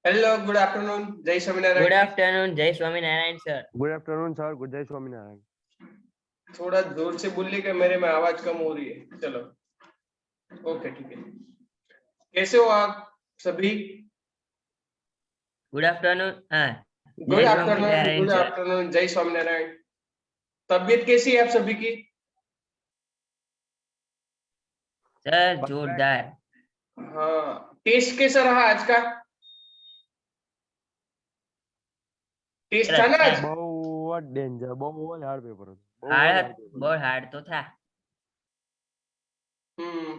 Hello, good afternoon, जय Swaminarayan. Good afternoon, जय Swaminarayan sir. Good afternoon sir, good जय स्वामीनारायण। थोड़ा जोर से बोलिएगा, मेरे में आवाज कम हो रही है। चलो, ओके, ठीक है। कैसे हो आप सभी? Good afternoon. हाँ, गुड जय afternoon, Swaminarayan good sir. Afternoon, जय स्वामीनारायण। तबीयत कैसी है आप सभी की? सर जोरदार। हाँ, टेस्ट कैसा रहा आज का? टेस्ट सर था ना अच्छा आज? है। बहुत डेंजर, बहुत हार्ड पेपर હતો, बहुत हार्ड, हार्ड पेपर। बहुत हार्ड तो था।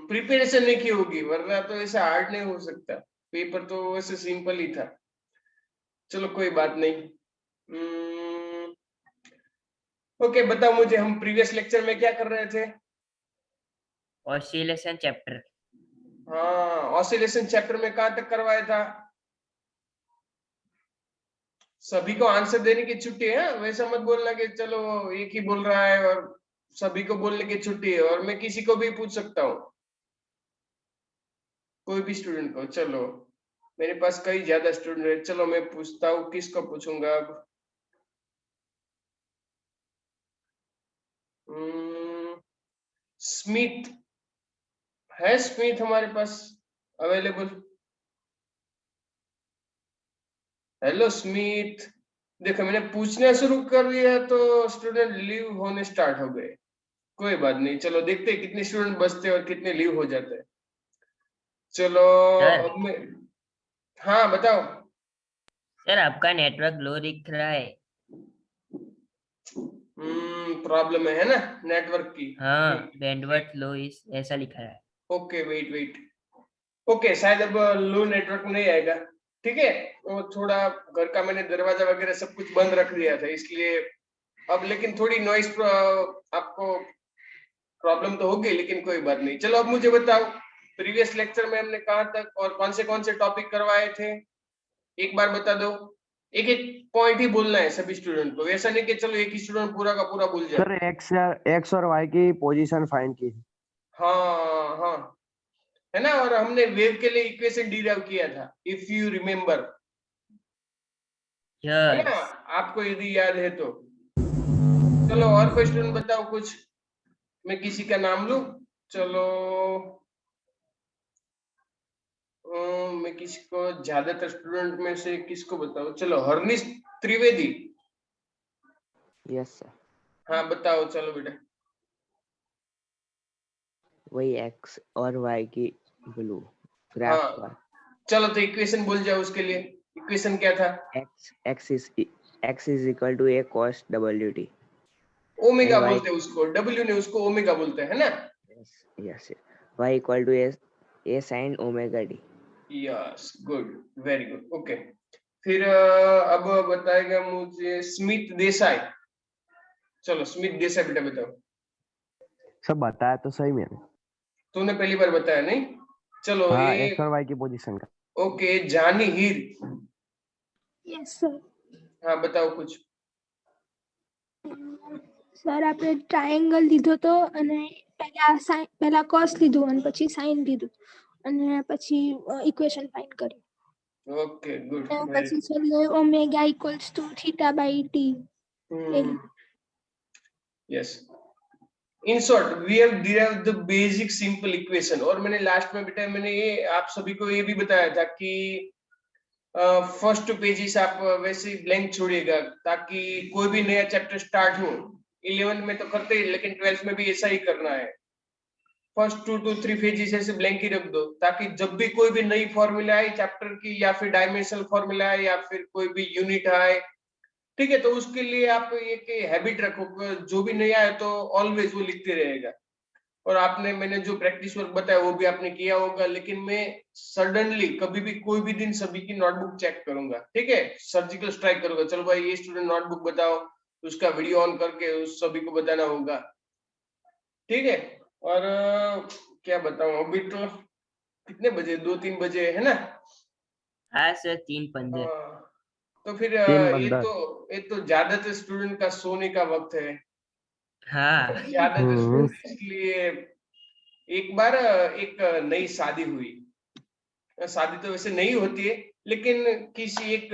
प्रिपरेशन नहीं की होगी, वरना तो ऐसा हार्ड नहीं हो सकता। पेपर तो वैसे सिंपल ही था। चलो, कोई बात नहीं। ओके, बताओ मुझे, हम प्रीवियस लेक्चर में क्या कर रहे थे? Oscillation chapter. हाँ, ऑसिलेशन चैप्टर में कहाँ तक करवाया था? सभी को आंसर देने की छुट्टी है, वैसा मत बोलना कि चलो एक ही बोल रहा है और सभी को बोलने की छुट्टी है, और मैं किसी को भी पूछ सकता हूँ, कोई भी स्टूडेंट को। चलो, मेरे पास कई ज्यादा स्टूडेंट है। चलो, मैं पूछता हूँ, किसको पूछूंगा अब? स्मिथ है? स्मिथ हमारे पास अवेलेबल? Hello Smith. देखो, मैंने पूछना शुरू कर दिया तो स्टूडेंट लीव होने स्टार्ट हो गए। कोई बात नहीं, चलो देखते हैं कितने स्टूडेंट बचते हैं और कितने लीव हो जाते हैं। चलो, सर, अब मैं, हाँ बताओ। सर आपका नेटवर्क लो दिख रहा है। प्रॉब्लम है ना नेटवर्क की? हाँ, बैंडविड्थ लो इस ऐसा लिखा है। Okay, wait wait. ओके, शायद अब लो नेटवर्क नहीं आएगा। ठीक है, वो थोड़ा घर का मैंने दरवाजा वगैरह सब कुछ बंद रख दिया था, इसलिए अब लेकिन थोड़ी नॉइस आपको प्रॉब्लम तो होगी, लेकिन कोई बात नहीं। चलो, अब मुझे बताओ, प्रीवियस लेक्चर में हमने कहाँ तक और कौन से टॉपिक करवाए थे? एक बार बता दो। एक एक पॉइंट ही बोलना है सभी स्टूडेंट को, ऐसा नहीं कि चलो एक ही स्टूडेंट पूरा का पूरा भूल जाए। सर एक्स और वाई की पोजीशन फाइंड की। हाँ हाँ, है ना। और हमने वेव के लिए इक्वेशन डिराइव किया था, इफ यू रिमेम्बर, है ना, यस। आपको यदि याद है तो। चलो, और कोई स्टूडेंट बताओ कुछ, मैं किसी का नाम लूं? चलो, मैं किसको, ज्यादातर स्टूडेंट में से किसको बताओ? चलो, हरनीश त्रिवेदी। Yes sir. हाँ बताओ, चलो बेटा। वही एक्स और वाई की ब्लू ग्राफ हाँ, पर। चलो तो इक्वेशन बोल जाओ उसके लिए। इक्वेशन क्या था? X is equal to a cos डब्ल्यू टी। ओमेगा वाई, बोलते हैं उसको, डब्ल्यू ने उसको ओमेगा बोलते हैं, है ना। Yes, y equal to a sine omega d. Yes, good, very good, okay. फिर अब बताएगा मुझे स्मिथ देसाई। चलो, स्मिथ देसाई बेटा बताओ। सब बताया तो सही मैंने। तूने पहली बार बताया नहीं? चलो हाँ, ये, एक्स और वाई की पोजीशन का। ओके, जानी हीर। Yes sir. हाँ बताओ कुछ। સર આપણે ટ્રાયેંગલ લીધો તો અને પહેલા cos લીધું અને પછી sin લીધું અને પછી ઇક્વેશન ફાઇન્ડ કર્યું. ओके, गुड, અને वेरी પછી છેલ્લે omega equals to theta by t. Good. Yes, in short we have derived the basic simple equation. और मैंने लास्ट में बेटा, मैंने ये आप सभी को ये भी बताया था कि फर्स्ट पेजेस आप वैसे ही ब्लैंक छोड़िएगा, ताकि कोई भी नया चैप्टर स्टार्ट हो। 11th में तो करते ही, लेकिन 12th में भी ऐसा ही करना है। फर्स्ट 2 to 3 पेजेस ऐसे ब्लैंक ही रख दो, ताकि जब भी कोई भी नई फॉर्मूला आए चैप्टर की, या फिर डायमेंशनल फॉर्मूला आए, या फिर कोई भी यूनिट आए, ठीक है, तो उसके लिए आप एक हैबिट रखो, जो भी नया है तो ऑलवेज वो लिखते रहेगा। और आपने, मैंने जो प्रैक्टिस वर्क बताया वो भी आपने किया होगा, लेकिन मैं सडनली कभी भी कोई भी दिन सभी की नोटबुक चेक करूंगा, ठीक है, सर्जिकल स्ट्राइक करूंगा। चलो भाई, ये स्टूडेंट नोटबुक बताओ, उसका वीडियो ऑन करके उस सभी को बताना होगा, ठीक है। और क्या बताऊं, अभी तो कितने बजे, 2-3 बजे है ना। हाँ सर, 3:15। तो फिर 3:15। ये तो ज्यादातर स्टूडेंट का सोने का वक्त है। हाँ। ज्यादातर स्टूडेंट, इसलिए एक बार एक नई शादी हुई। शादी तो वैसे नहीं होती है, लेकिन किसी एक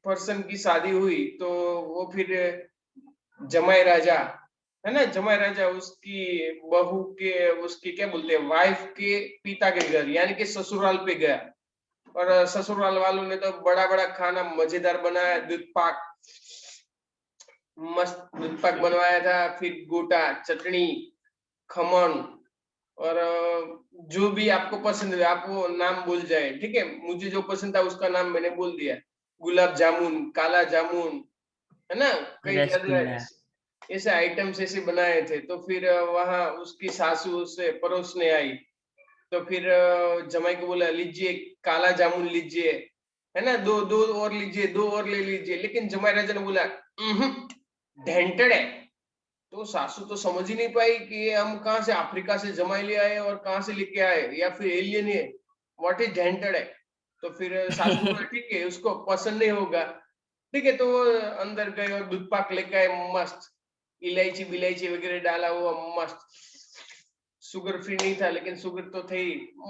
पर्सन की शादी हुई तो वो फिर जमाई राजा है ना, जमाई राजा उसकी बहू के, उसकी क्या बोलते हैं, वाइफ के पिता के घर यानी कि ससुराल पे गया, और ससुराल वालों ने तो बड़ा बड़ा खाना मजेदार बनाया, दूध पाक, मस्त दूध पाक बनवाया था, फिर गोटा चटनी, खमन, और जो भी आपको पसंद है आप वो नाम बोल जाए, ठीक है, मुझे जो पसंद था उसका नाम मैंने बोल दिया, गुलाब जामुन, काला जामुन, है ना, कई रसगुल्ला। ऐसे आइटम्स ऐसे बनाए थे। तो फिर वहां उसकी सासू उसे परोसने आई, तो फिर जमाई को बोला लीजिए काला जामुन लीजिए, है ना, दो दो और लीजिए, दो और ले लीजिए, लेकिन जमाई राजा ने बोला ढेंटड़ है। तो सासू तो समझ ही नहीं पाई कि ये हम कहाँ से अफ्रीका से जमाई ले आए और कहाँ से लेके आए, या फिर एलियन है, व्हाट इज ढेंटड़ है। तो फिर सासू बोला ठीक है उसको पसंद नहीं होगा, ठीक है, तो वो अंदर गए और दूध पाक लेके आए, मस्त इलायची बिलायची वगैरह डाला हुआ, मस्त, शुगर फ्री नहीं था लेकिन शुगर तो थी,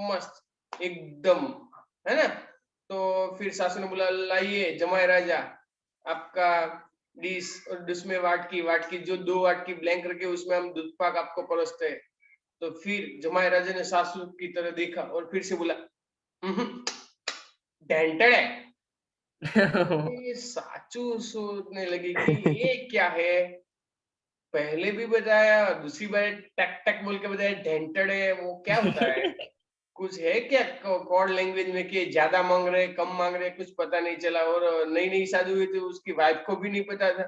मस्त एकदम, है ना। तो फिर सासू ने बोला लाइए जमाई राजा आपका डिश, और डिश में वाटकी जो 2 वाटकी ब्लैंक रखे उसमें हम दूध पाक आपको परोसते हैं। तो फिर जमाई राजा ने सासू की तरह देखा और फिर से बोला ढेंटड़ है। ये साचू सोचने लगी कि ये क्या है, पहले भी बताया, दूसरी बार टक टक बोल के बताया ढेंटड़ है, वो क्या होता है, कुछ है क्या कोड लैंग्वेज में कि ज्यादा मांग रहे कम मांग रहे, कुछ पता नहीं चला। और नई नई शादी हुई थी उसकी वाइफ को भी नहीं पता था,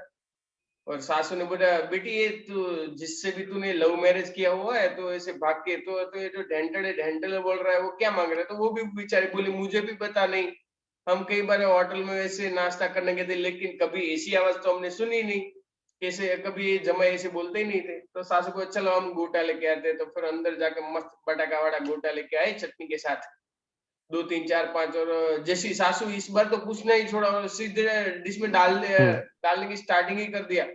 और सासू ने बोला बेटी ये तू जिससे भी तूने लव मैरिज किया हुआ है तो ऐसे भाग के तो ये जो ढेंटड़ बोल रहा है वो क्या मांग रहा है। तो वो भी बेचारी बोली मुझे भी पता नहीं, हम कई बार होटल में वैसे नाश्ता करने गए थे लेकिन कभी ऐसी आवाज तो हमने सुनी नहीं, कैसे कभी जमाई ऐसे बोलते ही नहीं थे। तो सासू को चलो हम गोटा लेके आते, तो फिर अंदर जाके मस्त बटाका वाड़ा गोटा लेके आए चटनी के साथ, 2 3 4 5, और जैसी सासू इस बार तो पूछना ही छोड़ा और सीधे डिश में डालने की स्टार्टिंग ही कर दिया।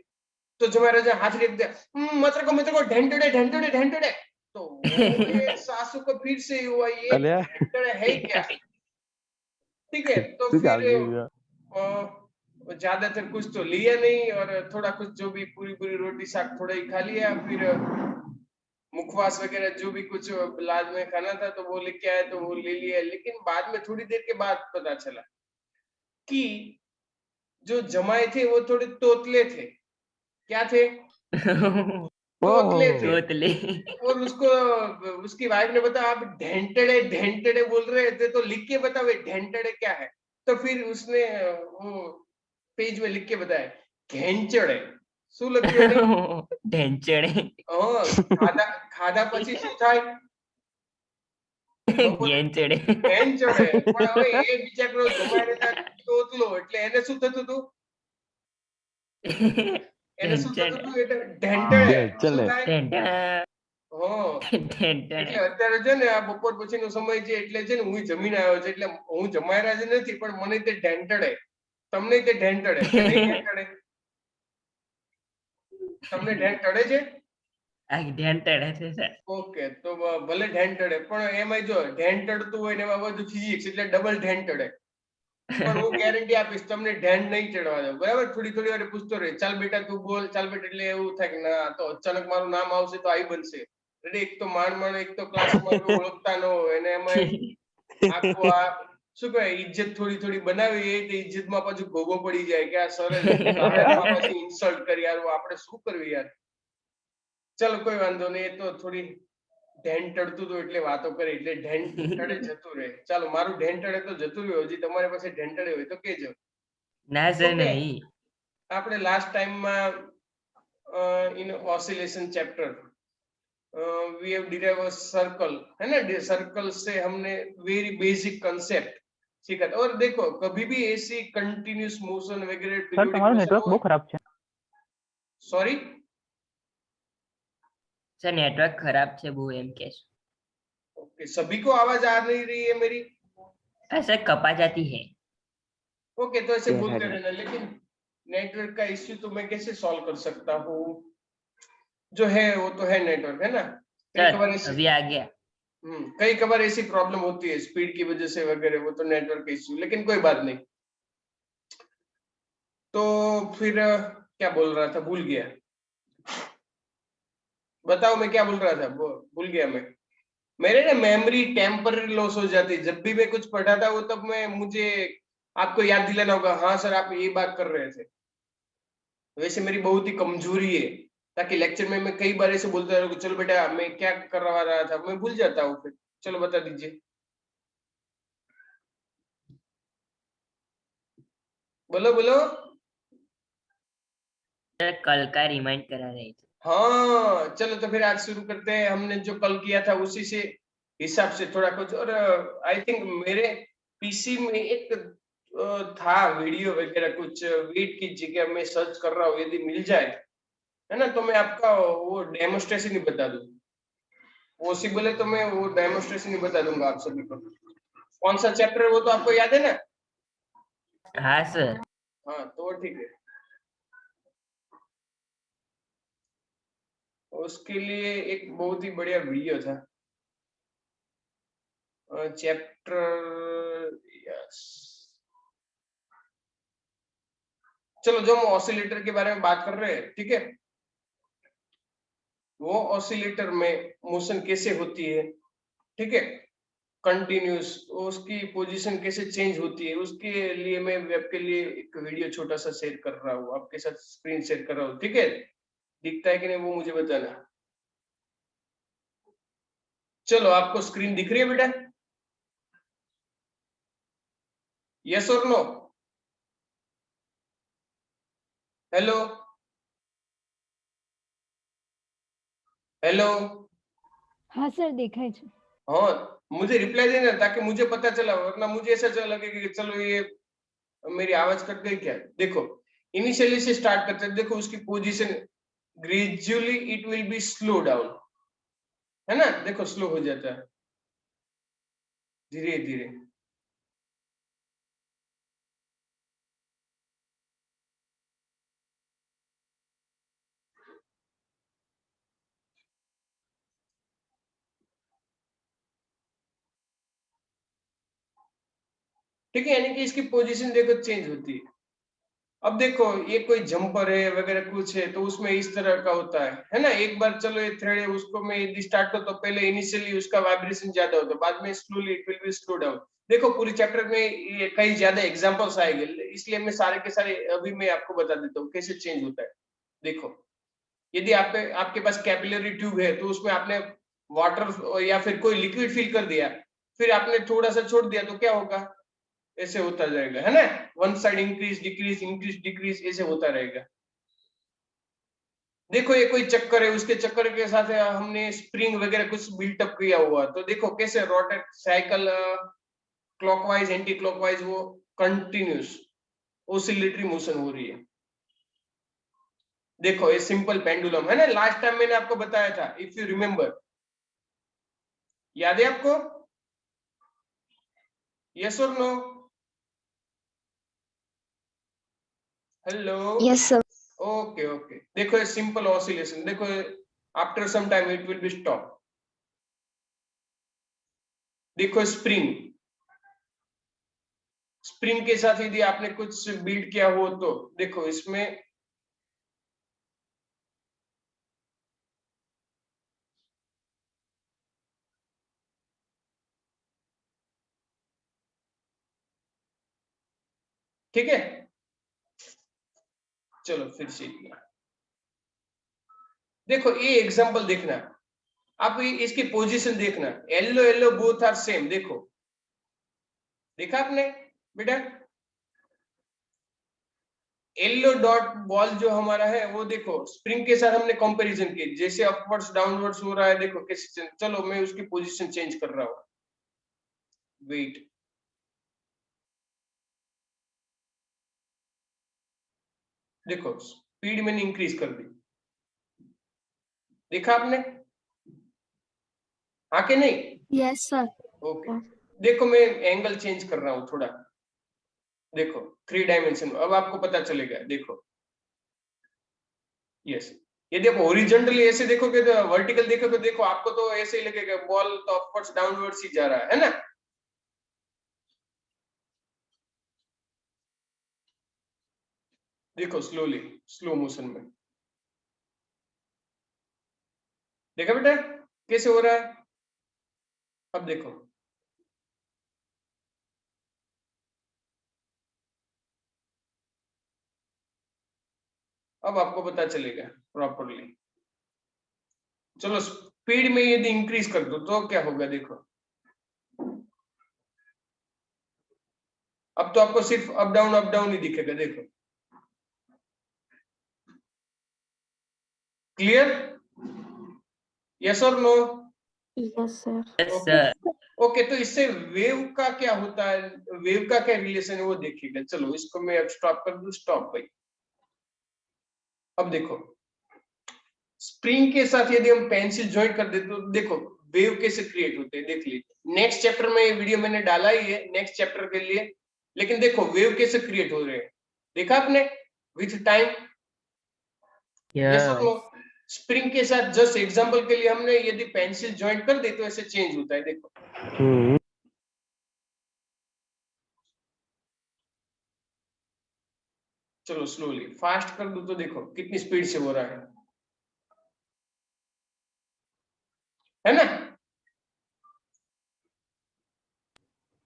तो जमाई राजा हाथ रख दिया, मत को ढेंटड़े। तो वो ये सासू को फिर से ही हुआ ये अरे ढेंटड़े है ही क्या, ठीक है। तो तू फिर चाल गया। ज्यादातर कुछ तो लिया नहीं और थोड़ा कुछ जो भी पूरी पूरी रोटी साग थोड़ा ही खा लिया, फिर मुखवास वगैरह जो भी कुछ लाद में खाना था तो वो लेके आए तो वो ले लिया, लेकिन बाद में थोड़ी देर के बाद पता चला कि जो जमाए थे वो थोड़े तोतले थे। क्या थे? तोतले ओह थे। तोतले। और उसको उसकी वाइफ ने बताया आप ढेंटड़े बोल रहे थे तो लिख के बताओ ढेंटड़े क्या है। तो फिर उसने वो पेज में लिख के बताया घेंचड़े। શું લખ્યું એને? ઢેંચડે. ખાધા પછી શું થાય? ઘેંચડે. घेंचड़े. પણ હવે એ બિચારો જમાઈ રહેતા તોતલો એટલે એને શું થતું હતું? એને શું થતું હતું? એટલે ઢેંટળે. શું ચલે થાય? ઢેંચડે. એટલે અત્યારે છે ને આ બપોર પછીનો સમય છે એટલે છે ને હું જમીન આવ્યો છે એટલે હું જમાયરા જ નથી પણ મને તે ઢેંટડે. તમને તે ઢેંટડે કે નહીં ઢેંટડે? તમને ઢેંટડે છે? ઢેંચડે છે સર. ઓકે તો ભલે ઢેંટડે પણ એમાં જો ઢેંટડતું હોય ને એમાં બધું ફિઝિક્સ એટલે ડબલ ઢેંટડે. પણ હું ગેરંટી આપીશ તમને ઢેંટ નહીં ચડવા દઉં, બરાબર? થોડી વાર પૂછતો રહે ચાલ બેટા તું બોલ, ચાલ બેટા, એટલે એવું થાય કે ના તો અચાનક મારું નામ આવશે તો આઈ બનશે. એટલે એક તો માંડ એક તો ક્લાસમાં ઓળખતા ન હોય અને એમાં આખું આ શું કહેવાય ઇજ્જત થોડી બનાવી એ તો ઇજ્જતમાં પાછું ભોગો પડી જાય કે આ સર પછી ઇન્સલ્ટ કરી યાર આપણે શું કરવી યાર. ચલો કોઈ વાંધો નહીં, એ તો થોડી ઢેન ટળતું હતું એટલે વાતો કરી એટલે ઢેંટડે જતું રહે. ચાલો મારું ઢેંટડે તો જતું રહ્યું, હજી તમારી પાસે ઢેંટડે હોય તો કેજો. ના સર Okay. નહીં. આપણે લાસ્ટ ટાઈમમાં in oscillation chapter we have derive a circle, है ना, सर्कल से हमने वेरी बेसिक कंसेप्ट सीखा था. और देखो कभी भी ऐसी कंटिन्यूस मोशन वगैरह सर તમારું નેટવર્ક બહુ ખરાબ છે. सॉरी સર નેટવર્ક ખરાબ છે બહુ એમ કે છે. ओके, सभी को आवाज आ नहीं रही है मेरी? સર કપા जाती है. ओके तो ऐसे Yeah, बोलते right. रहना, लेकिन नेटवर्क का इश्यू तो मैं कैसे सॉल्व कर सकता हूँ, जो है वो तो है नेटवर्क, है ना. एक सर बार ऐसे अभी आ गया. कई कबार ऐसी प्रॉब्लम होती है स्पीड की वजह से वगैरह, वो तो नेटवर्क इश्यू, लेकिन कोई बात नहीं। तो फिर क्या बोल रहा था, भूल गया। बताओ मैं क्या बोल रहा था, भूल गया मैं। मेरे ना मेमोरी टेम्पररी लॉस हो जाती है, जब भी मैं कुछ पढ़ाता हूँ तब मैं मुझे आपको याद दिलाना होगा, हाँ सर आप ये बात कर रहे थे। वैसे मेरी बहुत ही कमजोरी है, ताकि लेक्चर में मैं कई बार ऐसे बोलता रहूँ, चलो बेटा मैं क्या करवा रहा था, मैं भूल जाता हूँ फिर। चलो बता दीजिए, बोलो बोलो। सर कल का रिमाइंड करा रहे थे। हाँ चलो, तो फिर आज शुरू करते हैं। हमने जो कल किया था उसी से हिसाब से थोड़ा कुछ, और आई थिंक मेरे पीसी में एक था वीडियो वगैरह कुछ, वेट कीजिए कि मैं सर्च कर रहा हूँ, यदि मिल जाए है ना तो मैं आपका वो डेमोस्ट्रेशन ही बता दूं। पॉसिबल है तो मैं वो डेमोस्ट्रेशन ही बता दूंगा आप सभी को। कौन सा चैप्टर है वो तो आपको याद है ना? हाँ सर। हाँ तो ठीक है। उसके लिए एक बहुत ही बढ़िया वीडियो था, चैप्टर, यस। चलो, जो हम ऑसिलेटर के बारे में बात कर रहे हैं, ठीक है, वो ऑसिलेटर में मोशन कैसे होती है, ठीक है, कंटिन्यूस, उसकी पोजीशन कैसे चेंज होती है, उसके लिए मैं वेब के लिए एक वीडियो छोटा सा शेयर कर रहा हूँ, आपके साथ स्क्रीन शेयर कर रहा हूँ, ठीक है। दिखता है कि नहीं वो मुझे बताना। चलो, आपको स्क्रीन दिख रही है बेटा? यस और नो? Hello hello. હા સર દેખાય છે। हाँ, मुझे रिप्लाई देना ताकि मुझे पता चला, वरना मुझे ऐसा चला लगे कि चलो ये मेरी आवाज कट गई क्या। देखो, इनिशियली से स्टार्ट करते हैं, देखो उसकी position, gradually it will be slow down, है ना, देखो स्लो हो जाता है धीरे धीरे। ठीक है, यानी कि इसकी पोजीशन देखो चेंज होती है। अब देखो ये कोई जंपर है वगैरह कुछ है तो उसमें इस तरह का होता है ना। एक बार चलो ये थ्रेड है, उसको मैं यदि स्टार्ट करूं तो पहले इनिशियली उसका वाइब्रेशन ज्यादा होता है, बाद में slowly it will be slow down. देखो पूरी चैप्टर में ये कई ज्यादा एग्जांपल्स आएंगे, इसलिए मैं सारे के सारे अभी मैं आपको बता देता हूँ कैसे चेंज होता है। देखो, यदि आपके पास कैपिलरी ट्यूब है तो उसमें आपने वाटर या फिर कोई लिक्विड फिल कर दिया, फिर आपने थोड़ा सा छोड़ दिया तो क्या होगा, ऐसे होता जाएगा, है ना। One side increase decrease increase decrease ऐसे होता रहेगा। देखो ये कोई चक्कर है, उसके चक्कर के साथ हमने स्प्रिंग वगैरह कुछ बिल्टअप किया हुआ, तो देखो कैसे rotate cycle clockwise anti clockwise वो कंटिन्यूस ओसिलेटरी मोशन हो रही है। देखो ये सिंपल पेंडुलम है ना, लास्ट टाइम मैंने आपको बताया था, इफ यू रिमेम्बर, याद है आपको? यस और no? Hello. Yes sir. Okay okay, देखो ये सिंपल ऑसिलेशन, देखो after some time it will be stop. देखो स्प्रिंग, स्प्रिंग के साथ यदि आपने कुछ बिल्ड किया हो तो देखो इसमें ठीक है। चलो फिर से देखो ये एग्जांपल देखना, आप इसकी पोजीशन देखना, yellow yellow both are same. देखो, देखा आपने बेटा? येलो डॉट बॉल जो हमारा है वो देखो स्प्रिंग के साथ हमने कंपैरिजन की, जैसे अपवर्ड्स डाउनवर्ड्स हो रहा है, देखो कैसे। चलो मैं उसकी पोजीशन चेंज कर रहा हूं, वेट। देखो स्पीड मैंने इंक्रीज कर दी, देखा आपने? हाँ कि नहीं? Yes sir. ओके, देखो मैं एंगल चेंज कर रहा हूं थोड़ा, देखो 3 डायमेंशन, अब आपको पता चलेगा। देखो यस, यदि आप हॉरिजॉन्टली ऐसे देखोगे तो वर्टिकल देखोगे, देखो आपको तो ऐसे ही लगेगा बॉल तो ऑफकोर्स डाउनवर्ड्स ही जा रहा है ना। देखो स्लोली, स्लो मोशन में देखा बेटा कैसे हो रहा है। अब देखो अब आपको पता चलेगा प्रॉपरली। चलो स्पीड में यदि इंक्रीज कर दो तो क्या होगा, देखो अब तो आपको सिर्फ अप डाउन ही दिखेगा। देखो क्लियर, यस और no? Yes sir. Yes okay sir. Okay, तो इससे वेव का क्या होता है, वेव का क्या रिलेशन है वो देखिएगा। चलो इसको मैं अब स्टॉप कर दूं, स्टॉप भाई। अब देखो स्प्रिंग के साथ यदि हम पेंसिल ज्वाइंट कर देते तो देखो वेव कैसे क्रिएट होते हैं, देख लीजिए। नेक्स्ट चैप्टर में ये वीडियो मैंने डाला ही है नेक्स्ट चैप्टर के लिए, लेकिन देखो वेव कैसे क्रिएट हो रहे हैं, देखा आपने विथ टाइम, यस और नो? स्प्रिंग के साथ जस्ट एग्जांपल के लिए हमने यदि पेंसिल ज्वाइंट कर दे तो ऐसे चेंज होता है। देखो चलो स्लोली फास्ट कर दो तो देखो कितनी स्पीड से हो रहा है ना?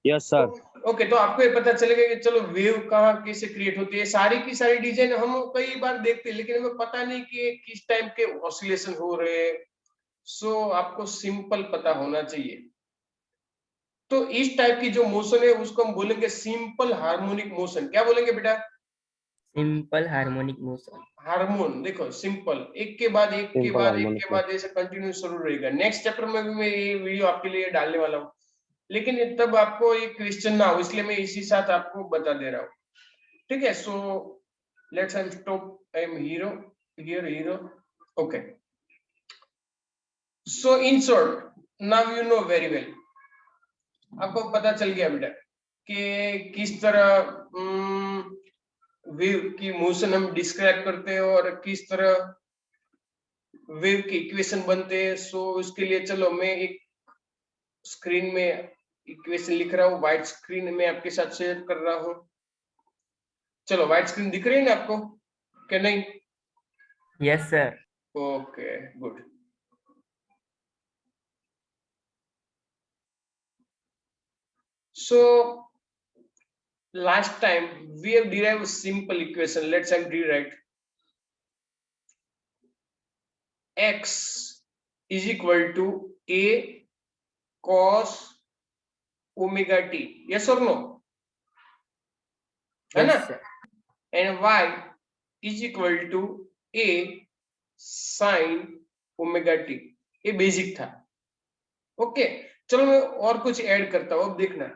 Yes sir. ओके, तो आपको ये पता चलेगा कि चलो वेव कहाँ कैसे क्रिएट होती है। सारी की सारी डिजाइन हम कई बार देखते हैं लेकिन हमें पता नहीं कि किस टाइप के ऑसिलेशन हो रहे हैं। सो आपको सिंपल पता होना चाहिए। तो इस टाइप की जो मोशन है उसको हम बोलेंगे सिंपल हार्मोनिक मोशन। क्या बोलेंगे बेटा? Simple harmonic motion. हार्मोन, देखो सिंपल, एक के बाद एक के सिंपल बाद एक हार्मोनिक के बाद ऐसे कंटिन्यू शुरू रहेगा। नेक्स्ट चैप्टर में भी मैं ये वीडियो आपके लिए डालने वाला हूँ, लेकिन तब आपको ये क्वेश्चन ना हो इसलिए मैं इसी साथ आपको बता दे रहा हूँ। ठीक है, so let's I am stop, I am hero hero. Okay, so in short now you know very well, आपको पता चल गया बेटा कि किस तरह वेव की मोशन हम डिस्क्राइब करते हैं और किस तरह वेव के इक्वेशन बनते हैं। सो उसके लिए चलो मैं एक स्क्रीन में इक्वेशन लिख रहा हूँ, व्हाइट स्क्रीन में आपके साथ शेयर कर रहा हूँ। चलो व्हाइट स्क्रीन दिख रही है ना आपको क्या नहीं? Yes sir. Okay good. So last time we have derived a simple equation. Let's rewrite. X is equal to A cos omega t. Yes or no? है ना? Yes sir. And Y is equal to A sin omega t. ये basic था। Okay, चलो मैं और कुछ add करता हूं। अब देखना,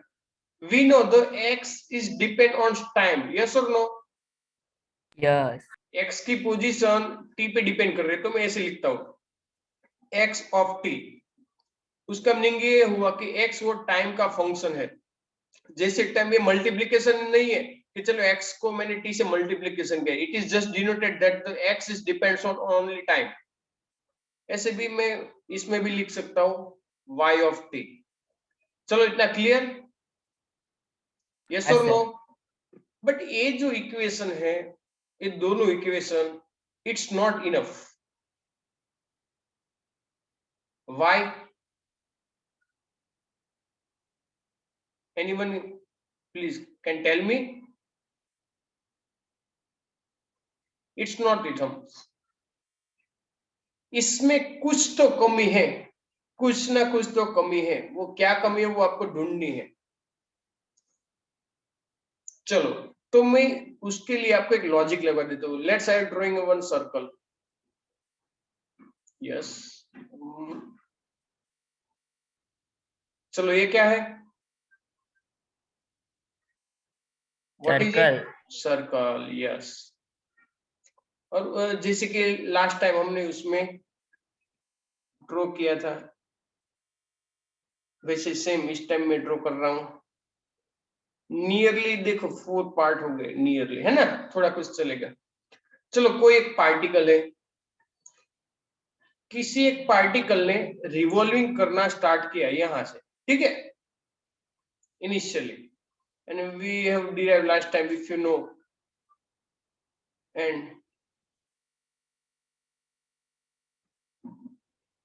we know the x is depend on time. Yes or no? Yes. x की पोजीशन t पे डिपेंड कर रही है, तो मैं ऐसे लिखता हूं x ऑफ t। उसका मीनिंग ये हुआ कि x वो टाइम का फंक्शन है। जैसे टाइम में मल्टीप्लिकेशन नहीं है कि चलो x को मैंने t से मल्टीप्लिकेशन किया, it is just denoted that the x is depends on only time. ऐसे भी मैं इसमें भी लिख सकता हूं y ऑफ t। चलो इतना क्लियर, यस और नो? बट ये जो इक्वेशन है, ये दोनों equation it's not enough. Why? Anyone please can tell me? It's not enough. इसमें कुछ तो कमी है, कुछ ना कुछ तो कमी है। वो क्या कमी है वो आपको ढूंढनी है। चलो तो मैं उसके लिए आपको एक लॉजिक लगा देता हूँ। Let's I drawing one circle. Yes, चलो ये क्या है? What is it? Circle. Yes, और जैसे कि लास्ट टाइम हमने उसमें ड्रॉ किया था वैसे सेम इस टाइम में ड्रॉ कर रहा हूं। नियरली देखो 4 पार्ट हो गए, नियरली है ना, थोड़ा कुछ चलेगा। चलो कोई एक पार्टिकल है, किसी एक पार्टिकल ने रिवॉल्विंग करना स्टार्ट किया यहां से, ठीक है, initially, and we have derived last time if you know, and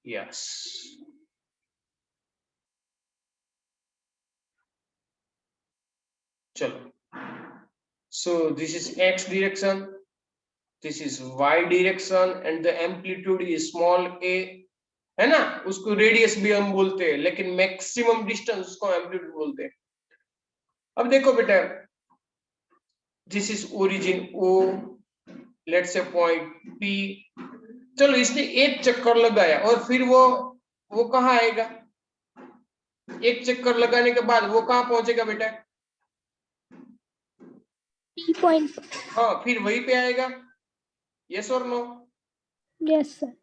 yes, chalo, so this is x direction, this is y direction, and the amplitude is small a, है ना, उसको रेडियस भी हम बोलते हैं, लेकिन मैक्सिमम डिस्टेंस उसको amplitude बोलते हैं। अब देखो बेटा, this is origin O, let's say point P, चलो इसने एक चक्कर लगाया और फिर वो कहाँ आएगा, एक चक्कर लगाने के बाद वो कहाँ पहुंचेगा बेटा, P point. हाँ फिर वहीं पे आएगा, यस और नो? Yes sir.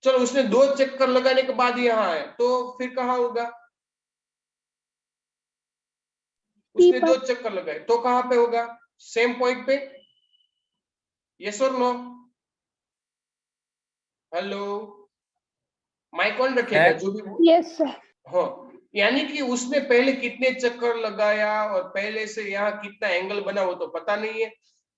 चलो उसने 2 चक्कर लगाने के बाद यहाँ आया, तो फिर कहाँ होगा, उसने 2 चक्कर लगाए तो कहाँ पे होगा, सेम पॉइंट पे, यस और नो? हेलो, माइक ऑन रखेगा जो भी। Yes sir. हाँ, यानी कि उसने पहले कितने चक्कर लगाया और पहले से यहाँ कितना एंगल बना वो तो पता नहीं है,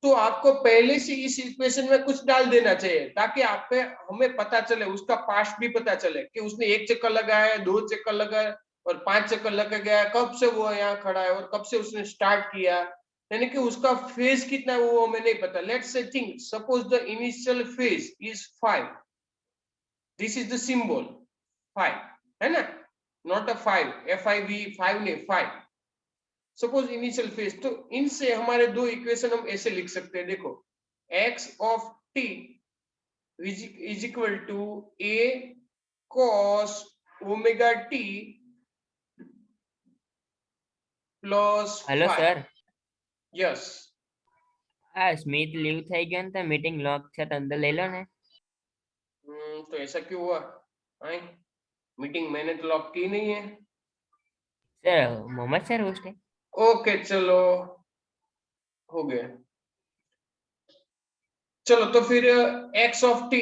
तो आपको पहले से इस इक्वेशन में कुछ डाल देना चाहिए ताकि आप पे हमें पता चले, उसका पास्ट भी पता चले कि उसने 1 चक्कर लगाया, 2 चक्कर लगाया और 5 चक्कर लगा गया, कब से वो यहाँ खड़ा है और कब से उसने स्टार्ट किया, यानी कि उसका फेज कितना है वो हमें नहीं पता। Let's say think, suppose the initial phase is 5, this is the symbol 5, है ना, नॉट अ 5, FIV 5 नहीं, 5, सपोज इनिशियल फेज। तो इनसे हमारे 2 इक्वेशन हम ऐसे लिख सकते हैं, देखो, x of t is equal to a cos omega t plus hello 5. Sir, Yes. આ સ્મિત લીવ થઈ ગયો ને તો મીટિંગ લોક છે તો અંદર લઈ લો ને। तो ऐसा क्यों हुआ? मीटिंग मैंने तो लॉक की नहीं है। સર મોહમ્મદ સર હોસ્ટ है। ओके चलो, हो गया। चलो तो फिर x of t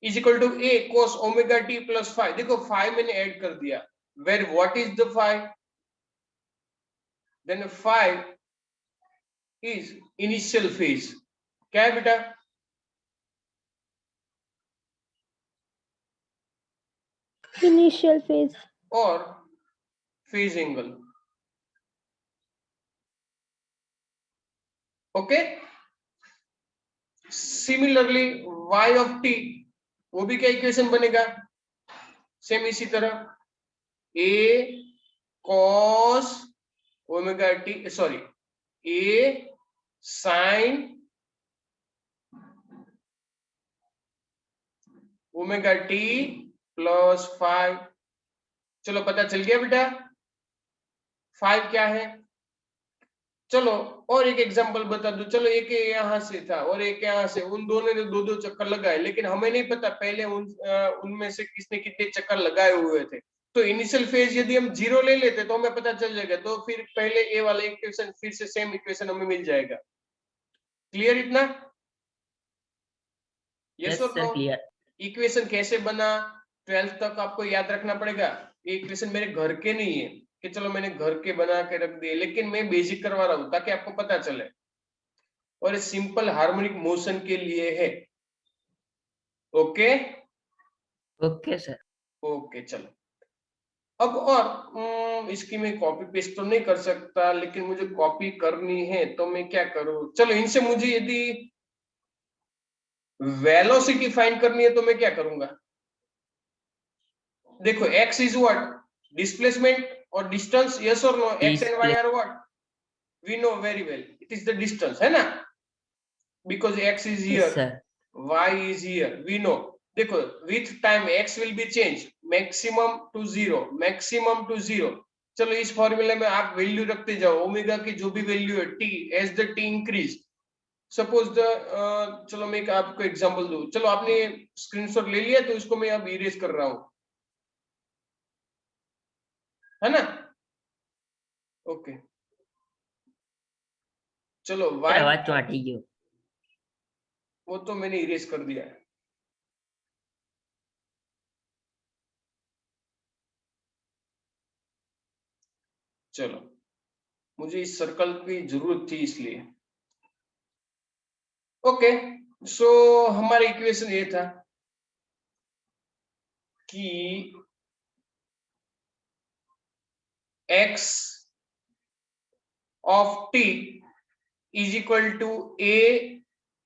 is equal to a cos omega t plus 5, देखो 5 मैंने ऐड कर दिया, where what is the 5, then 5 is initial phase, क्या है बेटा, Initial phase. और phase angle, okay. Similarly y of t, वो भी क्या इक्वेशन बनेगा, सेम इसी तरह, a cos omega t, sorry, a sin omega t plus 5। चलो पता चल गया बेटा 5 क्या है। चलो और एक एग्जांपल बता दो, चलो एक यहाँ से था और एक यहाँ से, उन दोनों ने 2-2 चक्कर लगाए, लेकिन हमें नहीं पता पहले उनमें से किसने कितने चक्कर लगाए हुए थे। तो इनिशियल फेज यदि हम 0 ले लेते तो हमें पता चल जाएगा, तो फिर पहले ए वाला इक्वेशन फिर से सेम इक्वेशन हमें मिल जाएगा। क्लियर इतना? यस और नो? क्लियर। इक्वेशन कैसे बना 12th तक आपको याद रखना पड़ेगा। ये इक्वेशन मेरे घर के नहीं है कि चलो मैंने घर के बना के रख दिए, लेकिन मैं बेसिक करवा रहा हूं ताकि आपको पता चले, और सिंपल हार्मोनिक मोशन के लिए है। Okay okay sir. ओके चलो अब, और इसकी मैं कॉपी पेस्ट तो नहीं कर सकता, लेकिन मुझे कॉपी करनी है तो मैं क्या करूं, चलो इनसे मुझे यदि वेलोसिटी फाइंड करनी है तो मैं क्या करूंगा, देखो x इज व्हाट, डिस्प्लेसमेंट और डिस्टेंस, यस और no, x and y are what, we know very well, it is the distance, है ना, because x is here, sir y is here, we know। देखो with time x will be changed, maximum to 0, maximum to 0। चलो इस फॉर्मूले में आप value रखते जाओ, ओमेगा की जो भी वैल्यू है t, as the t increase, suppose the, चलो मैं आपको एग्जांपल दूं, चलो आपने स्क्रीनशॉट ले लिया तो इसको मैं अब इरेज कर रहा हूं, है ना, ओके चलो y, अवाज ચોંટી ગયો। वो तो मैंने इरेज कर दिया है। चलो, मुझे इस सर्कल की जरूरत थी इसलिए। ओके, सो हमारा इक्वेशन ये था कि x of t is equal to a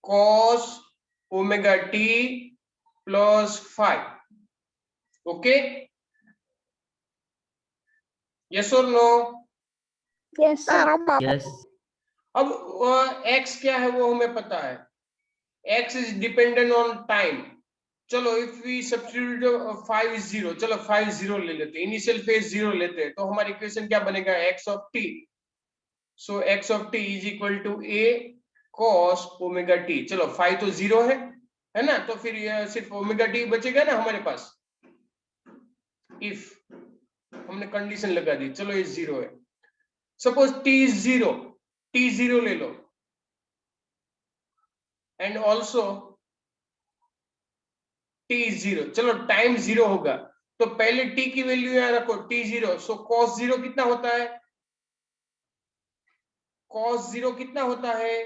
cos omega t plus phi. Okay, yes or no? Yes sir. Yes अब x क्या है वो हमें पता है, x is dependent on time. चलो, इफ वी सब्स्टिट्यूट 5 is 0, चलो 5 0 ले लेते हैं, इनिशियल फेज 0 लेते हैं, तो हमारी इक्वेशन क्या बनेगा, x of t. So x of t is equal to a cos omega t. चलो 5 तो 0 है ना, तो फिर ये सिर्फ ओमेगा t बचेगा ना हमारे पास, इफ हमने कंडीशन लगा दी। चलो ये 0 है, सपोज t is 0, t 0 ले लो, एंड ऑल्सो t is 0। चलो टाइम 0 होगा, तो पहले t की वैल्यू यहां रखो, t 0। सो cos 0 कितना होता है, cos 0 कितना होता है,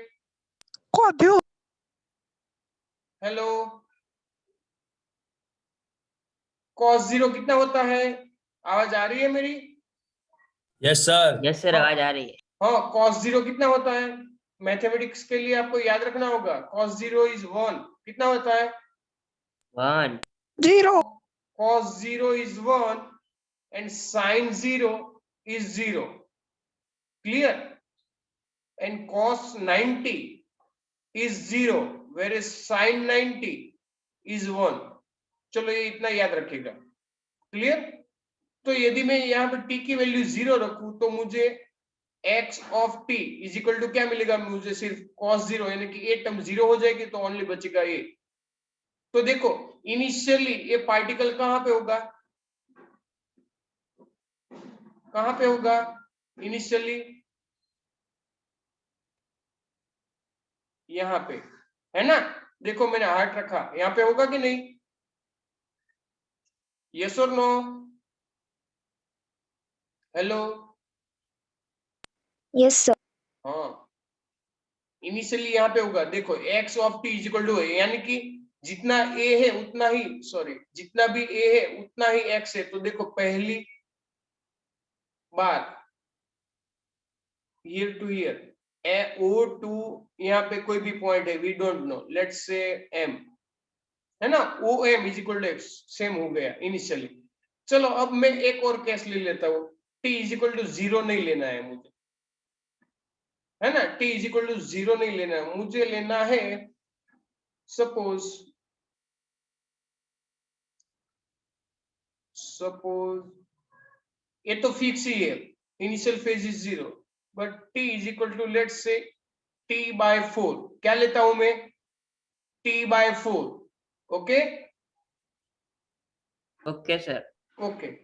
हेलो, cos 0 कितना होता है, आवाज आ रही है मेरी? Yes sir. यस सर, आवाज आ रही है। हाँ, cos 0 कितना होता है, मैथमेटिक्स के लिए आपको याद रखना होगा, cos 0 is 1, कितना होता है, 1 cos 0 is 1 and sin 0 is 0, clear, and cos 90 is 0 whereas sin 90 is 1। चलो ये इतना याद रखिएगा, क्लियर। तो यदि मैं यहाँ पे t की वैल्यू 0 रखूं तो मुझे x of t is equal to क्या मिलेगा, मुझे सिर्फ cos 0, यानी कि ये टर्म 0 हो जाएगी, तो ओनली बचेगा ये। तो देखो इनिशियली ये पार्टिकल कहां पे होगा, कहां पे होगा इनिशियली, यहाँ पे है ना, देखो मैंने हार्ट रखा, यहाँ पे होगा कि नहीं, यस और नो, हेलो, यस सर। हाँ इनिशियली यहाँ पे होगा। देखो x of t is equal to, यानी कि जितना a है उतना ही, सॉरी जितना भी a है उतना ही x है। तो देखो पहली बार here to here o to, यहाँ पे कोई भी पॉइंट है, we don't know, let's say m है ना, o m is equal to x, same हो गया इनिशियली। चलो अब मैं एक और केस ले लेता हूँ, t इज इक्वल टू 0 नहीं लेना है मुझे, है ना, t इज इक्वल टू 0 नहीं लेना है मुझे, लेना है सपोज ये तो फिक्स ही है, initial phase is 0, but t is equal to let's say t/4, क्या लेता हूं मैं, t/4, okay okay sir. Okay.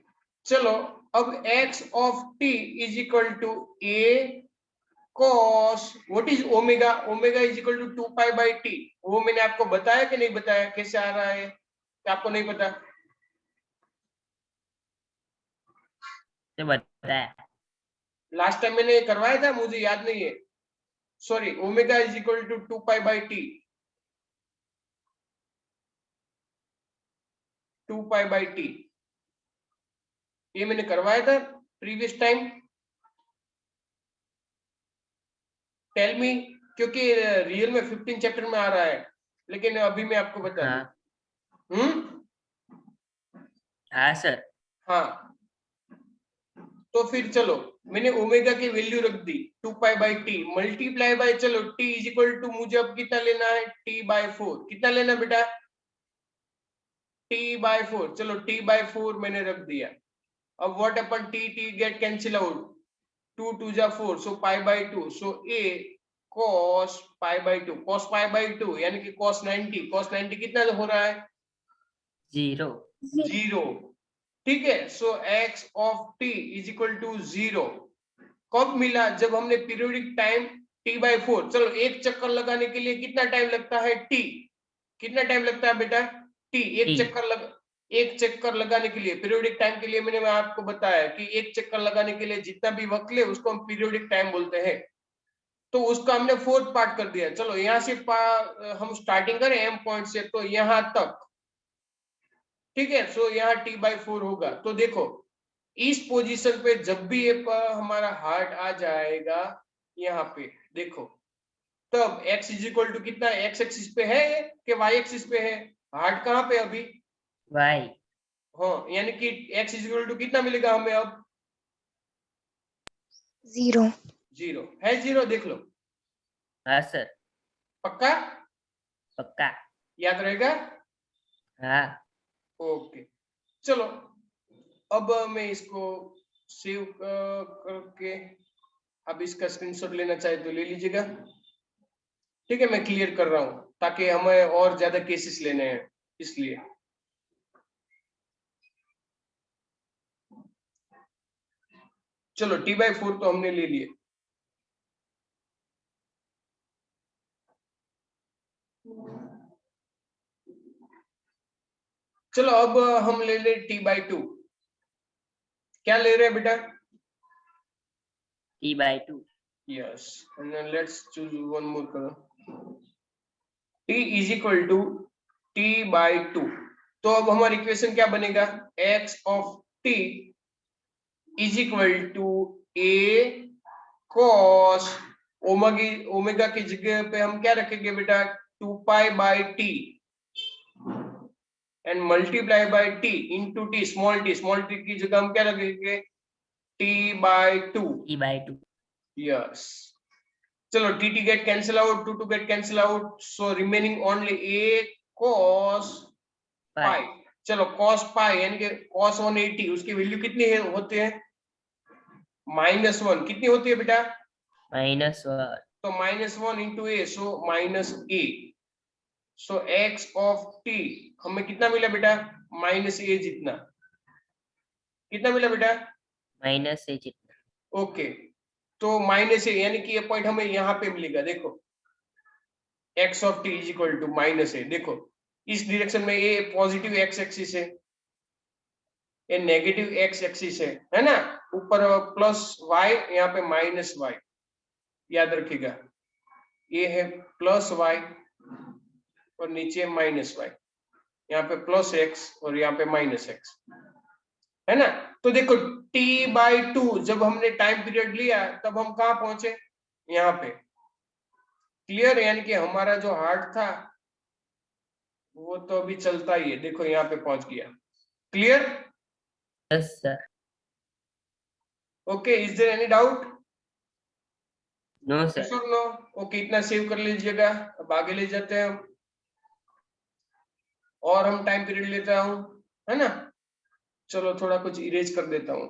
चलो अब x of t is equal to a cos, what is omega, omega is equal to 2π/t, वो मैंने आपको बताया कि नहीं बताया, कैसे आ रहा है, क्या आपको नहीं पता, तो बताया। लास्ट टाइम मैंने करवाया था, मुझे याद नहीं है, sorry, omega is equal to 2π/t, 2π/t, ये मैंने करवाया था प्रीवियस टाइम, टेल मी, क्योंकि रियल में 15 चैप्टर में आ रहा है, लेकिन अभी मैं आपको बता हाँ दूं। हाँ सर। हाँ, तो फिर चलो मैंने ओमेगा की वैल्यू रख दी 2π/t मल्टीप्लाई बाय, चलो t इज इक्वल टू, मुझे अब कितना लेना है, t/4, कितना लेना बेटा, t/4, चलो t/4 मैंने रख दिया। अब what upon t get cancel out, 2 2 जा 4, सो π/2, सो a cos π/2, cos π/2 यानी कि cos 90, cos 90 कितना हो रहा है, 0 0, ठीक है। So x of t is equal to 0 कब मिला, जब हमने पीरियोडिक टाइम t/4, चलो एक चक्कर लगाने के लिए कितना टाइम लगता है, t, कितना टाइम लगता है बेटा, t, एक T। चक्कर लगा, एक चक्कर लगाने के लिए, पीरियोडिक टाइम के लिए मैं आपको बताया कि एक चक्कर लगाने के लिए जितना भी वक्त ले उसको हम पीरियोडिक टाइम बोलते हैं। तो उसका हमने फोर्थ पार्ट कर दिया। चलो यहाँ से हम स्टार्टिंग करें एम पॉइंट से, तो यहाँ तक, ठीक है। सो यहाँ t/4 होगा। तो देखो इस पोजीशन पे जब भी ये हमारा हार्ट आ जाएगा यहाँ पे, देखो तब x इज इक्वल टू कितना, x एक्सिस पे है कि y एक्सिस पे है? हार्ट कहाँ पे अभी? y हाँ, यानी कि x इज इक्वल टू कितना मिलेगा हमें अब? 0 0 है। 0 देख लो, हाँ सर, पक्का पक्का, याद रहेगा? हाँ ओके, चलो अब मैं इसको सेव करके, अब इसका स्क्रीनशॉट लेना चाहे तो ले लीजिएगा, ठीक है। मैं क्लियर कर रहा हूं ताकि हमें और ज्यादा केसेस लेने हैं, इसलिए। चलो t/4 तो हमने ले लिए। चलो अब हम ले ले t/2। क्या ले रहे हैं बेटा? t/2 yes, and then let's choose one more color. t is equal to t/2। तो अब हमारी इक्वेशन क्या बनेगा? x of t is equal to a cos omega की जगह पे हम क्या रखेंगे बेटा? 2π/t and multiply by t into T, small t की जगह हम क्या रखेंगे? t/2। t/2 यस, चलो t get cancel out, 2 get cancel out, so remaining only a cos pi। चलो cos pi यानी कि cos 180, उसकी वैल्यू कितनी है होते हैं? -1। कितनी होती है बेटा? -1 तो -1 into a, so -a। So x of t हमें कितना मिला बेटा? -a जितना। कितना मिला बेटा? -a जितना। ओके, तो -a यानी कि ये पॉइंट हमें यहाँ पे मिलेगा। देखो x of t is equal to -a। देखो इस डायरेक्शन में ये पॉजिटिव x एक्सिस है, ये नेगेटिव x एक्सिस है ना? ऊपर +y, यहाँ पे -y, याद रखिएगा। ये है +y और नीचे -y, यहाँ पे +x और यहाँ पे -x, है ना? तो देखो t/2 जब हमने टाइम पीरियड लिया तब हम कहाँ पहुंचे? यहाँ पे। क्लियर? यानी कि हमारा जो हार्ट था वो तो अभी चलता ही है, देखो यहाँ पे पहुंच गया। Clear? Yes sir. Okay, is there any doubt? No sir. No? Okay, इतना सेव कर लीजिएगा। अब आगे ले जाते हैं हम, और हम टाइम पीरियड लेता हूं, है ना? चलो थोड़ा कुछ इरेज कर देता हूं।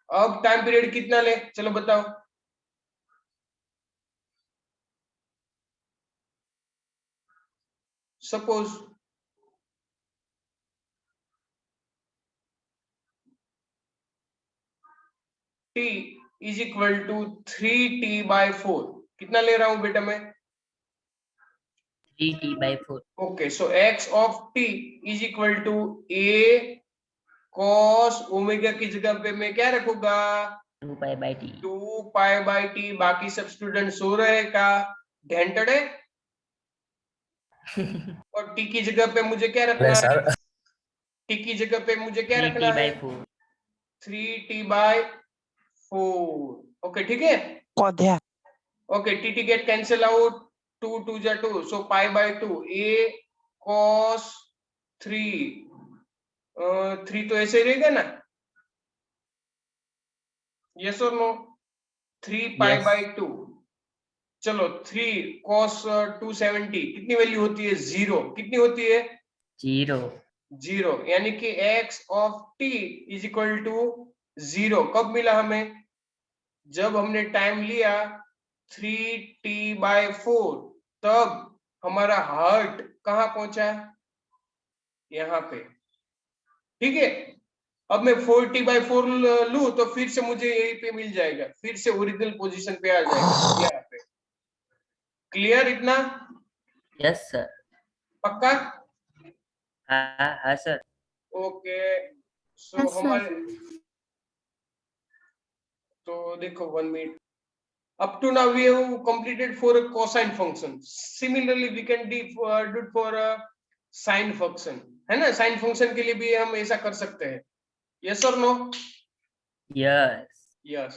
अब टाइम पीरियड कितना ले, चलो बताओ। Suppose t is equal to 3t/4। कितना ले रहा हूं बेटा मैं? 3t/4। Okay, so x of t is equal to a cos omega की जगह पे मैं क्या रखूंगा? 2π/t। 2π/t। बाकी सब स्टूडेंट सो रहे का ढेंटड़े? और t की जगह पे मुझे क्या रखना है? सर t की जगह पे मुझे क्या रखना है? 3t/4। 3t/4। ओके, ठीक है। Okay, t get cancel out, 2 2 जा 2, सो π/2 a cos 3। 3 तो ऐसे ही रहेगा ना? यस और नो? 3π/2। चलो 3 cos 270 कितनी वैल्यू होती है? 0। कितनी होती है? 0। 0, यानी कि x of t is equal to 0 कब मिला हमें? जब हमने टाइम लिया 3t/4, तब हमारा हार्ट कहाँ पहुंचा? यहाँ पे, ठीक है। अब मैं 4t/4 लूं तो फिर से मुझे यहीं पे मिल जाएगा, फिर से ओरिजिनल पोजीशन पे आ जाएगा यहाँ पे। क्लियर इतना? Yes sir. पक्का? हाँ हाँ sir. Okay so Yes, sir. हमारे तो देखो 1 minute up to now we have completed for a cosine function. Similarly we can do it for a sine function, है ना? sine function के लिए भी हम ऐसा कर सकते हैं. Yes or no? Yes. Yes.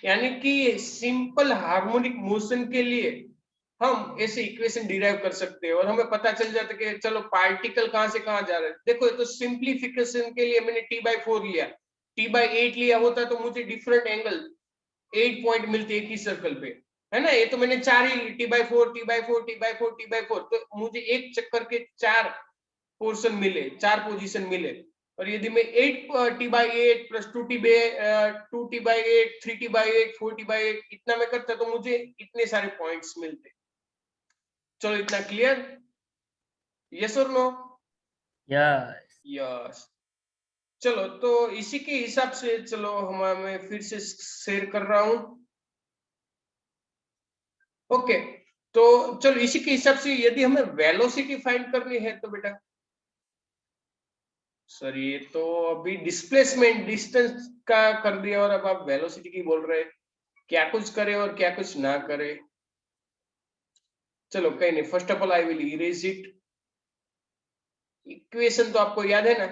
यानी कि सिंपल हार्मोनिक मोशन के लिए हम ऐसे इक्वेशन डिराइव कर सकते हैं और हमें पता चल जाता है कि चलो पार्टिकल कहां से कहां जा रहा है. देखो ये तो सिंप्लीफिकेशन के लिए मैंने t/4 लिया, t/8 लिया होता तो मुझे डिफरेंट एंगल 8 पॉइंट मिलते एक ही सर्कल पे, है ना? ये तो मैंने 4 ही t/4 t/4 t/4 t/4 तो मुझे एक चक्कर के 4 पोर्शन मिले, 4 पोजीशन मिले. और यदि मैं 8 t/8 plus 2t/8 3t/8 4t/8 इतना मैं करता तो मुझे इतने सारे पॉइंट्स मिलते. चलो इतना क्लियर? यस और नो? Yes. यस. चलो तो इसी के हिसाब से चलो मैं फिर से शेयर कर रहा हूं. ओके तो चलो इसी के हिसाब से यदि हमें वेलोसिटी फाइंड करनी है तो बेटा सर ये तो अभी डिस्प्लेसमेंट डिस्टेंस का कर दिया और अब आप वेलोसिटी की बोल रहे हैं. क्या कुछ करे और क्या कुछ ना करे. चलो कहीं नहीं. First of all I will erase it. Equation तो आपको याद है ना?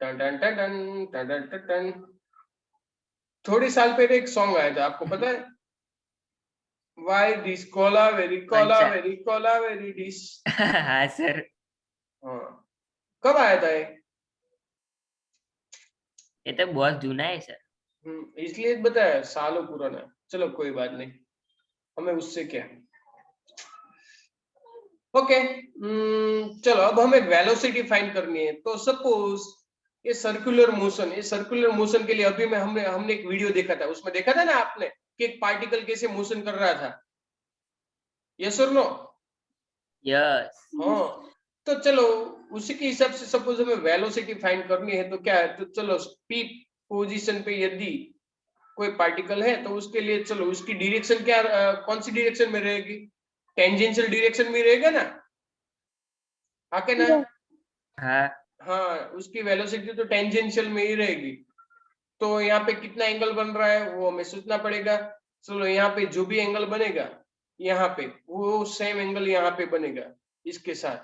टन टन टन टन टन टन टन टन. थोड़े साल पहले एक सॉन्ग आया था, आपको पता है? Why this cola very cola अच्छा. very cola very dish. हाँ सर. हाँ कब आया था ये? ये तो बहुत जूना है सर. इसलिए बताया सालों पुराना. चलो कोई बात नहीं, हमें उससे क्या. ओके चलो अब हमें वेलोसिटी फाइंड करनी है. तो सपोज ये सर्कुलर मोशन के लिए अभी मैं हमने एक वीडियो देखा था, उसमें देखा था ना आपने कि एक पार्टिकल कैसे मोशन कर रहा था. यस और नो? Yes. हाँ तो चलो उसी के हिसाब से सपोज हमें वेलोसिटी फाइंड करनी है तो क्या है. तो चलो पी पोजीशन पे यदि कोई पार्टिकल है तो उसके लिए चलो उसकी डायरेक्शन क्या कौन सी डायरेक्शन में रहेगी? टेंजेंशियल डायरेक्शन में रहेगा ना? हाँ के ना? Yes. हाँ. हाँ उसकी वेलोसिटी तो टेंजेंशियल में ही रहेगी. तो यहाँ पे कितना एंगल बन रहा है वो हमें सोचना पड़ेगा. चलो यहाँ पे जो भी एंगल बनेगा यहाँ पे वो सेम एंगल यहाँ पे बनेगा इसके साथ,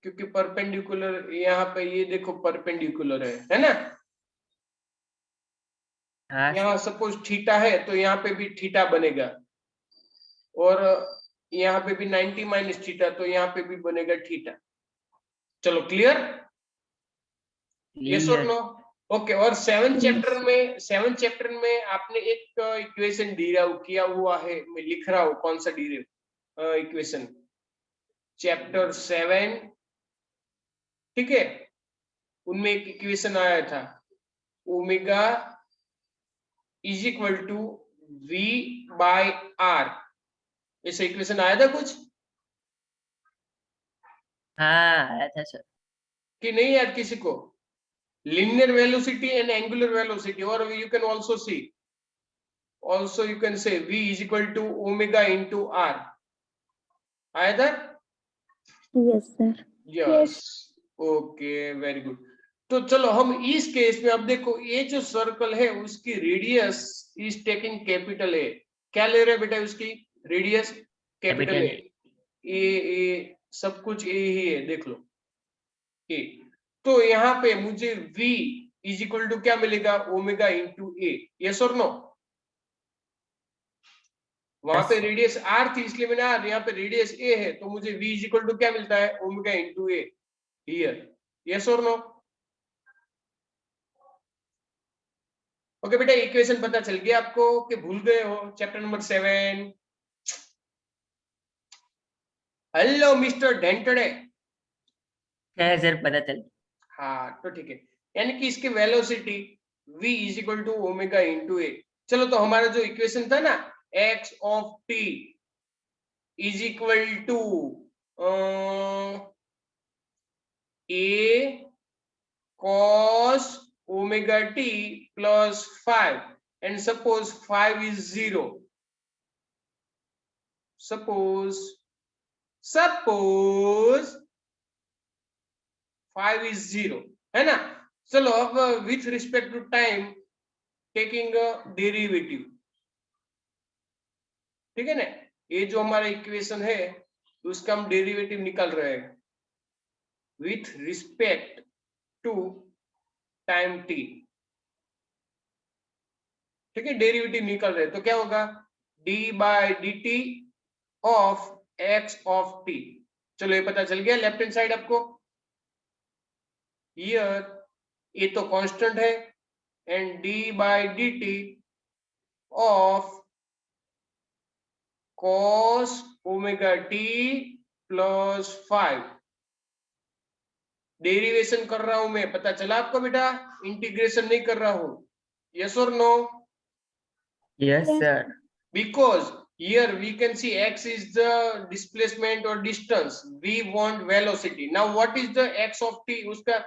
क्योंकि परपेंडिकुलर यहाँ पे ये देखो परपेंडिकुलर है ना? हाँ यहाँ सपोज थीटा है तो यहाँ पे भी थीटा बनेगा और यहाँ पे भी 90 माइनस थीटा तो यहाँ पे भी बनेगा थीटा. चलो क्लियर? यस और Clear. नो? ओके. और 7 चैप्टर में आपने एक इक्वेशन डिराइव किया हुआ है. मैं लिख रहा हूँ कौन सा डिराइव इक्वेशन. चैप्टर 7 ठीक है, उनमें एक इक्वेशन आया था omega is equal to v/r. ऐसा इक्वेशन आया था कुछ हाँ आया था सर. कि नहीं याद किसी को? linear velocity and angular velocity, or you can also say v is equal to omega into r. आया था? Yes, sir. Yes. Okay very good. तो चलो हम इस केस में अब देखो ये जो सर्कल है उसकी radius is taking capital A. क्या ले रहे हैं बेटा उसकी रेडियस? कैपिटल Capital ए. ए सब कुछ ए ही है, देख लो ए. तो यहाँ पे मुझे v इज इक्वल टू क्या मिलेगा? ओमेगा इंटू ए. यस और नो? वहां Yes, पे sir. रेडियस r थी इसलिए मैंने r, यहाँ पे रेडियस a है तो मुझे v इज इक्वल टू क्या मिलता है? Omega into a here. Yes और नो? ओके बेटा इक्वेशन पता चल गया आपको कि भूल गए हो? Chapter number 7. हेलो मिस्टर डेंटड़े. हाँ सर पता चल. हाँ तो ठीक है. यानी कि इसकी velocity v is equal to omega into a. चलो तो हमारा जो इक्वेशन था ना x of t is equal to a cos omega t plus 5 and suppose 5 is 0. Suppose 5 is 0, है ना। चलो अब with respect to time taking derivative, ठीक है ना। ये जो हमारा इक्वेशन है उसका हम डेरिवेटिव निकाल रहे हैं with respect to time t, ठीक है। डेरिवेटिव निकल रहे हैं तो क्या होगा, d by dt of x of t। चलो ये पता चल गया लेफ्ट हैंड साइड आपको। हियर ये तो कांस्टेंट है and d by dt of cos omega t plus 5। Derivation कर रहा हूं मैं, पता चला आपको बेटा, इंटीग्रेशन नहीं कर रहा हूं। यस और no? Yes, Yes. sir. Because here we can see x is the displacement or distance, we want velocity. Now what is the x of t? उसका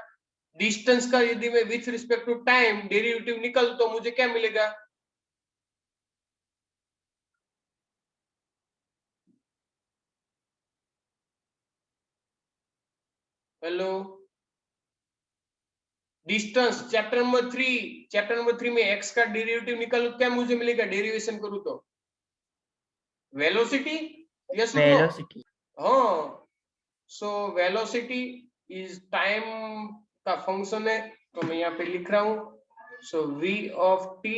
डिस्टेंस का यदि मैं with respect to time derivative निकल तो मुझे क्या मिलेगा, hello, distance chapter number 3 में x का डेरिवेटिव निकालो, क्या मुझे मिलेगा डेरिवेशन करूं तो, वेलोसिटी। यस और नो? Velocity. हाँ, सो वेलोसिटी इज टाइम का फंक्शन है, तो मैं यहाँ पे लिख रहा हूं। So v of t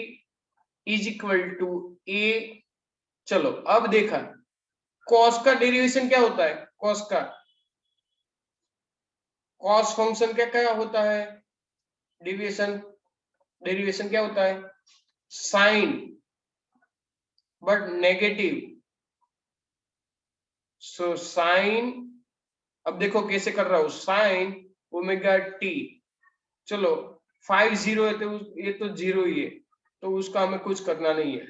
is equal to a। चलो अब देखा cos का डेरिवेशन क्या होता है, cos का, cos फंक्शन क्या क्या होता है, डेरिवेशन क्या होता है, sine but negative. So sine, अब देखो कैसे कर रहा हूं, साइन ओमेगा टी। चलो 5 0 है तो ये तो 0 ही है, तो उसका हमें कुछ करना नहीं है,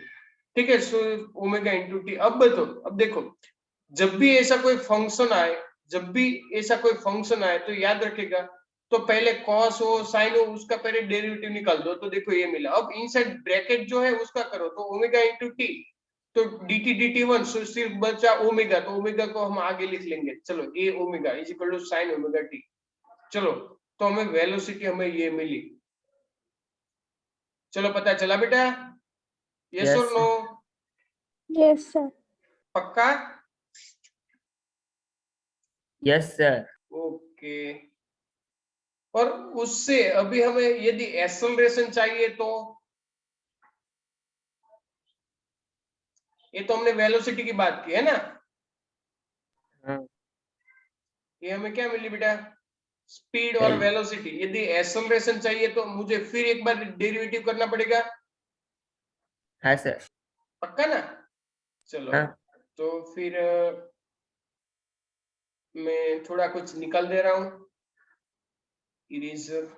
ठीक है। So omega into T. अब देखो जब भी ऐसा कोई फंक्शन आए, तो याद रखेगा, तो पहले कॉस हो साइन हो उसका पहले डेरिवेटिव निकाल दो, तो देखो ये मिला। अब इनसाइड ब्रैकेट जो है उसका करो, तो ओमेगा इंटू टी, तो dt dt 1, सो सिर्फ बचा ओमेगा, तो ओमेगा को हम आगे लिख लेंगे। चलो a omega is equal to sine omega t. चलो तो हमें वेलोसिटी हमें ये मिली। चलो पता चला बेटा, यस Yes, और नो? Yes, sir. पक्का? Yes, sir. ओके। और उससे अभी हमें यदि एक्सेलरेशन चाहिए तो, ये तो हमने वेलोसिटी की बात की है ना, हाँ, ये हमें क्या मिली बेटा, स्पीड और Well. वेलोसिटी। यदि एक्सेलरेशन चाहिए तो मुझे फिर एक बार डेरिवेटिव करना पड़ेगा, हाँ sir. पक्का ना? चलो हाँ. तो फिर मैं थोड़ा कुछ निकाल दे रहा हूं, इरेजर।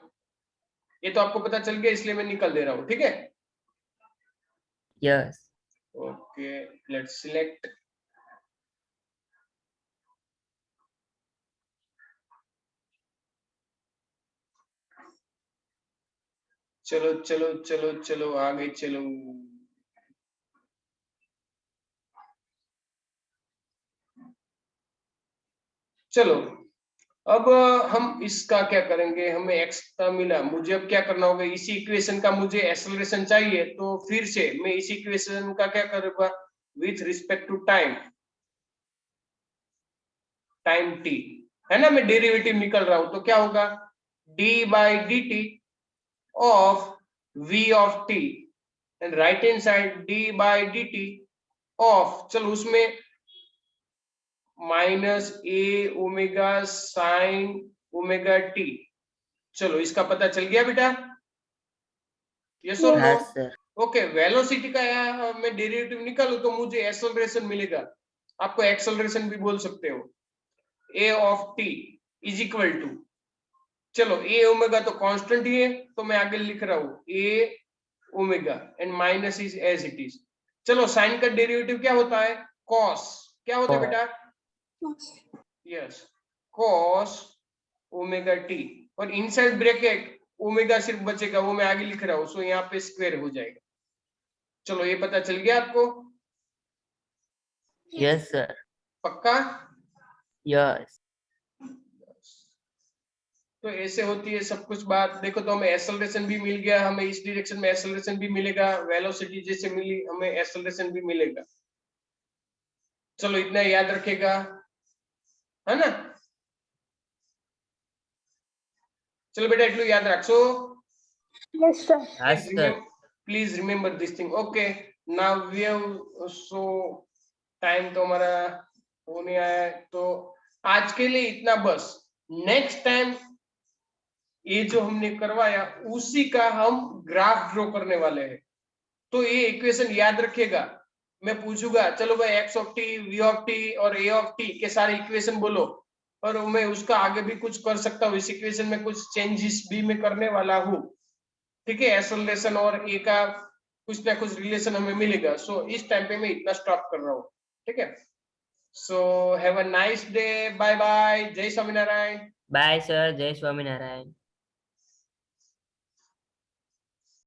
ये तो आपको पता चल गया इसलिए मैं निकाल दे रहा हूं, ठीक है। Yes. Okay let's select. चलो चलो चलो चलो आगे चलो। चलो अब हम इसका क्या करेंगे, हमें x का मिला, मुझे अब क्या करना होगा, इसी इक्वेशन का मुझे एक्सेलरेशन चाहिए, तो फिर से मैं इसी इक्वेशन का क्या करूंगा, with respect to time t, है ना, मैं डेरिवेटिव निकल रहा हूं, तो क्या होगा, d by dt of v of t and right hand side d by dt of, चलो उसमें minus a omega sine omega t. चलो इसका पता चल गया बेटा, यस और no? Yes, sir. Okay, velocity का मैं डेरिवेटिव निकालूं तो मुझे एक्सेलरेशन मिलेगा, आपको एक्सेलरेशन भी बोल सकते हो, a of t is equal to, चलो ए ओमेगा तो कांस्टेंट ही है, तो मैं आगे लिख रहा हूं a omega and minus is as it is. चलो साइन का डेरिवेटिव क्या होता है, कॉस, क्या होता है Cos. बेटा, यस कॉस ओमेगा टी, और इनसाइड ब्रैकेट ओमेगा सिर्फ बचेगा, वो मैं आगे लिख रहा हूं, सो यहाँ पे स्क्वायर हो जाएगा। चलो ये पता चल गया आपको, Yes, sir. पक्का? Yes. तो ऐसे होती है सब कुछ बात। देखो तो हमें एक्सेलरेशन भी मिल गया, हमें इस डायरेक्शन में एक्सेलरेशन भी मिलेगा, वेलोसिटी जैसे मिली हमें एक्सेलरेशन भी मिलेगा। चलो इतना याद रखेगा, है ना? चलो बेटा એટલું યાદ રાખશો. Yes, sir. yes sir. Please remember this thing. Okay, now we have so time तो हमारा होने आया है, तो आज के लिए इतना बस। नेक्स्ट टाइम ये जो हमने करवाया उसी का हम ग्राफ ड्रॉ करने वाले हैं। तो ये इक्वेशन याद रखिएगा। मैं पूछूंगा चलो भाई x of t, v of t और a ऑफ t के सारे इक्वेशन बोलो, और मैं उसका आगे भी कुछ कर सकता हूँ, इस इक्वेशन में कुछ चेंजेस भी मैं करने वाला हूँ। ठीक है, एक्सेलरेशन और a का कुछ ना कुछ रिलेशन हमें मिलेगा। सो इस टाइम पे मैं इतना स्टॉप कर रहा हूँ। ठीक है, so have a nice day, bye bye, जय Swaminarayan. Bye sir, Jai Swaminarayan.